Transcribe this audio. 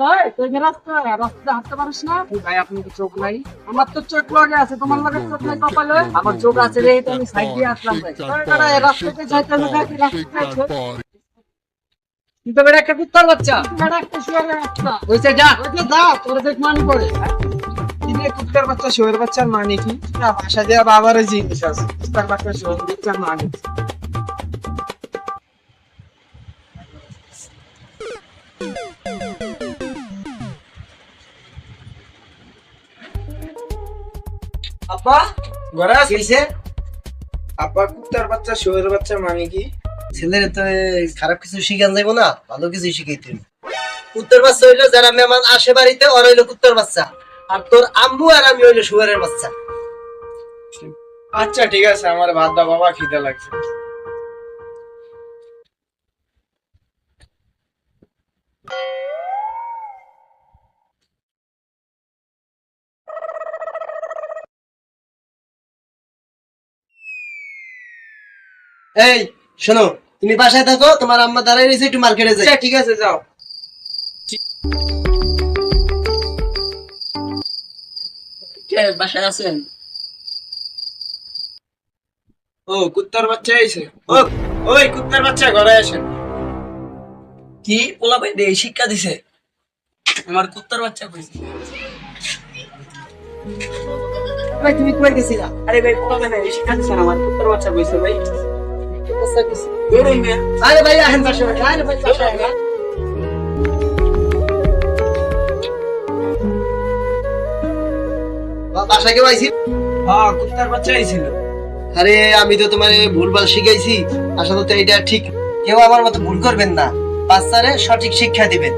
ভাই তুই রাস্তা হাঁটতে পারিস না? ভাই আপনি কি চোখ নাই? আমার তো চোখ লগে আছে, তোমার লগে চোখ নাই কপালে? আমার চোখ আছে রে, তো আমি সাইড দিয়ে আসলাম ভাই। রাস্তাতে যাইতে কিন্তু বেটা একটা কুত্তার বাচ্চা, বেটা একটা শুয়ারের বাচ্চা। ওইসে যা তোর দেখ মানি পড়ে। কিরে কুত্তার বাচ্চা শুয়োরের বাচ্চার মানে কি? না ভাষা দেওয়া বাবারও জিনিস আছে। কুত্তার বাচ্চা শুয়োরের বাচ্চার মানে কি? আব্বা ঘরে আছিস? কিছে? আব্বা কুত্তার বাচ্চা শুয়োরের বাচ্চা মানে কি? ছেলের তো খারাপ কিছু শিখান যাবো না, ভালো কিছু শিখাইতে হইবে। কুত্তার বাচ্চা হইলো যারা মেহমান আসে বাড়িতে, ওরা হইলো কুত্তার বাচ্চা, আর তোর আম্মু আর আমি হইলো শুয়ারের বাচ্চা। আচ্ছা ঠিক আছে, আমার ভাত দাও বাবা, খিদে লাগছে। এই শোনো, তুমি বাসায় থাকো, তোমার আম্মা দাঁড়াই রয়েছে, একটু মার্কেটে যাই। আচ্ছা ঠিক আছে, যাও। কে বাসায় আছেন? ও কুত্তার বাচ্চা আইছে। ও ওই কুত্তার বাচ্চা ঘরে আসেন। কি পোলা ভাই দেই শিক্ষা দিছে? আমার কুত্তার বাচ্চা কইছে। ভাই তুমি কই গেছিলা? আরে ভাই পোলা ভাই দেই শিক্ষা দিছে আমার কুত্তার বাচ্চা কইছে ভাই। বেরোই না। আরে ভাই আহেন বাসায়, আরে ভাই বাসায় আহেন। বাসায় কেউ আইছি? হ্যাঁ কুত্তার বাচ্চা আইছিল। আরে আমি তো তোমার ভুলভাল শিখাইছি, আসলে তো এটা ঠিক। কেউ আমার মতো ভুল করবেন না, বাচ্চারে সঠিক শিক্ষা দিবেন।